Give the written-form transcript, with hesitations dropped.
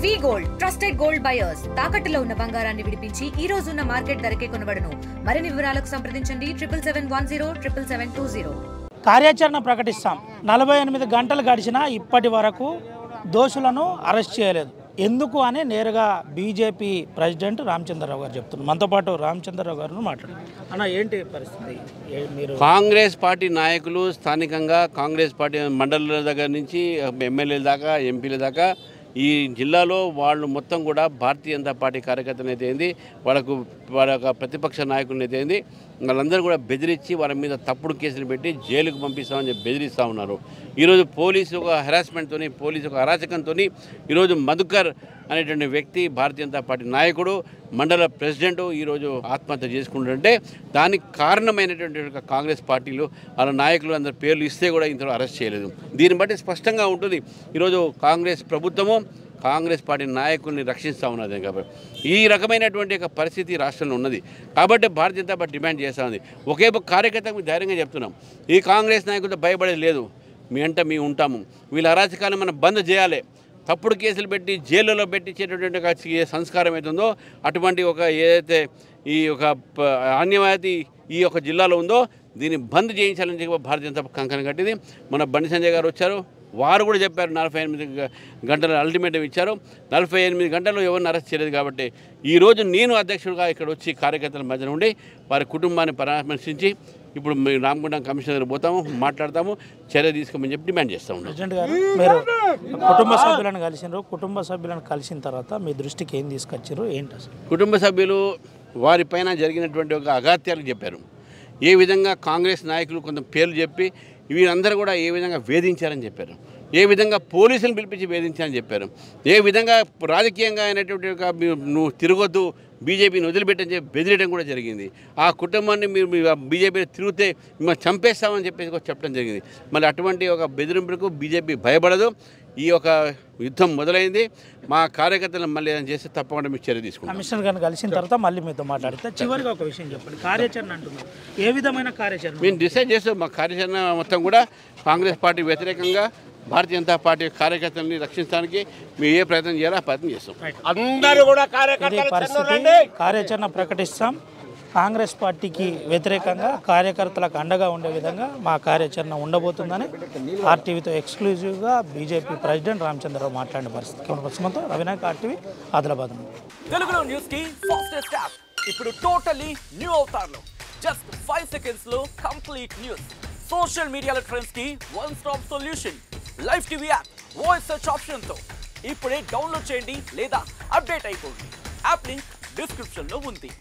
వి gold trusted gold buyers తాకట్టులో ఉన్న బంగారాన్ని విడిపించి ఈ రోజు ఉన్న మార్కెట్ ధరకే కొనబడును. మరిన్ని వివరాలకు సంప్రదించండి 77107720. కార్యాచరణ ప్రకటిస్తాం. 48 గంటలు గడిచినా ఇప్పటి వరకు దోషులను అరెస్ట్ చేయలేదు. ఎందుకు అని నేరుగా బీజేపీ ప్రెసిడెంట్ రామచంద్రరావు గారు చెప్తున్నారు. మనతో పాటు రామచంద్రరావు గారు మాట్లాడారు. అన్న, ఏంటి పరిస్థితి? మీరు కాంగ్రెస్ పార్టీ నాయకులు స్థానికంగా కాంగ్రెస్ పార్టీ మండలాల దగ్గర నుంచి ఎమ్మెల్యేల దాకా ఎంపీల దాకా ఈ జిల్లాలో వాళ్ళు మొత్తం కూడా భారతీయ జనతా పార్టీ కార్యకర్తలు అయితే ఏంది, వాళ్ళ ప్రతిపక్ష నాయకులను అయితే ఏంది, వాళ్ళందరూ కూడా బెదిరించి వాళ్ళ మీద తప్పుడు కేసులు పెట్టి జైలుకు పంపిస్తామని చెప్పి బెదిరిస్తూ ఉన్నారు. ఈరోజు పోలీసు ఒక హెరాస్మెంట్తో, పోలీసు ఒక అరాచకంతో ఈరోజు మధుకర్ అనేటువంటి వ్యక్తి భారతీయ జనతా పార్టీ నాయకుడు, మండల ప్రెసిడెంట్ ఈరోజు ఆత్మహత్య చేసుకుంటుంటే దానికి కారణమైనటువంటి కాంగ్రెస్ పార్టీలు వాళ్ళ నాయకులు అందరి పేర్లు ఇస్తే కూడా ఇంతలో అరెస్ట్ చేయలేదు. దీన్ని బట్టి స్పష్టంగా ఉంటుంది ఈరోజు కాంగ్రెస్ ప్రభుత్వము కాంగ్రెస్ పార్టీ నాయకుల్ని రక్షిస్తూ ఉన్నది. కాబట్టి ఈ రకమైనటువంటి ఒక పరిస్థితి రాష్ట్రంలో ఉన్నది. కాబట్టి భారతీయ జనతా పార్టీ డిమాండ్ చేస్తూ ఉంది. ఒకే ధైర్యంగా చెప్తున్నాం, ఈ కాంగ్రెస్ నాయకులతో భయపడేది లేదు. మీ అంట మేము ఉంటాము. వీళ్ళ అరాచకాలను మనం బంద్ చేయాలి. తప్పుడు కేసులు పెట్టి జైలులో పెట్టించేటటువంటి సంస్కారం అవుతుందో అటువంటి ఒక ఏదైతే ఈ ఒక అన్యాయవాది ఈ యొక్క జిల్లాలో ఉందో దీన్ని బంద్ చేయించాలని చెప్పి భారతీయ జనతా కంకణం కట్టింది. మన బండి సంజయ్ గారు వచ్చారు, వారు కూడా చెప్పారు 48 గంటల అల్టిమేటం ఇచ్చారు. 48 గంటల్లో ఎవరిని అరెస్ట్ చేయలేదు. కాబట్టి ఈరోజు నేను అధ్యక్షుడిగా ఇక్కడ వచ్చి కార్యకర్తల మధ్యన ఉండి వారి కుటుంబాన్ని పరామర్శించి ఇప్పుడు మేము రామగుండం కమిషనర్ దగ్గర పోతాము, మాట్లాడతాము, చర్య తీసుకోమని చెప్పి డిమాండ్ చేస్తాము. ప్రెసిడెంట్ గారు, మీరు కుటుంబ సభ్యులను కలిసినారు. కుటుంబ సభ్యులను కలిసిన తర్వాత మీ దృష్టికి ఏం తీసుకొచ్చారు, ఏంటి అసలు? కుటుంబ సభ్యులు వారిపైన జరిగినటువంటి ఒక అఘాత్యాలు చెప్పారు. ఏ విధంగా కాంగ్రెస్ నాయకులు కొంత పేర్లు చెప్పి వీరందరూ కూడా ఏ విధంగా వేధించారని చెప్పారు, ఏ విధంగా పోలీసులను పిలిపించి వేధించారని చెప్పారు, ఏ విధంగా రాజకీయంగా అయినటువంటి నువ్వు తిరగొద్దు, బీజేపీని వదిలిపెట్టని చెప్పి బెదిరియడం కూడా జరిగింది. ఆ కుటుంబాన్ని మీరు బీజేపీని తిరిగితే మిమ్మల్ని చంపేస్తామని చెప్పేసి చెప్పడం జరిగింది. మళ్ళీ అటువంటి ఒక బెదిరింపులకు బీజేపీ భయపడదు. ఈ యొక్క యుద్ధం మొదలైంది. మా కార్యకర్తలను మళ్ళీ ఏదైనా చేస్తే తప్పకుండా మీకు చర్య తీసుకుంటాం. కమిషనర్ గారిని కలిసిన తర్వాత మళ్ళీ మీతో మాట్లాడితే చివరిగా ఒక విషయం చెప్పండి. కార్యాచరణ అంటున్నారు, ఏ విధమైన కార్యాచరణ? మేము డిసైడ్ చేస్తాం. మా కార్యాచరణ మొత్తం కూడా కాంగ్రెస్ పార్టీ వ్యతిరేకంగా భారతీయ జనతా పార్టీ కార్యకర్తలని రక్షించడానికి మేము ఏ ప్రయత్నం చేయాలో ఆ ప్రయత్నం చేస్తాం. అందరూ కూడా కార్యాచరణ ప్రకటిస్తాం. కాంగ్రెస్ పార్టీకి వ్యతిరేకంగా కార్యకర్తలకు అండగా ఉండే విధంగా మా కార్యాచరణ ఉండబోతుందని ఆర్టీవీతో ఎక్స్క్లూజివ్గా బీజేపీ ప్రెసిడెంట్ రామచంద్రరావు మాట్లాడిన పరిస్థితి. Camera Ravinayak, RTV, Adilabad. తెలుగులో న్యూస్ కి ఫాస్టెస్ట్ యాప్ ఇప్పుడు టోటల్లీ న్యూ అవతార్లో జస్ట్ 5 seconds లో కంప్లీట్ న్యూస్, సోషల్ మీడియాలో ట్రెండ్స్ కి one stop solution, live TV app, voice search option తో ఇప్పుడే డౌన్లోడ్ చేయండి లేదా అప్డేట్ అయిపోండి. యాప్ లింక్ డిస్క్రిప్షన్ లో ఉంది.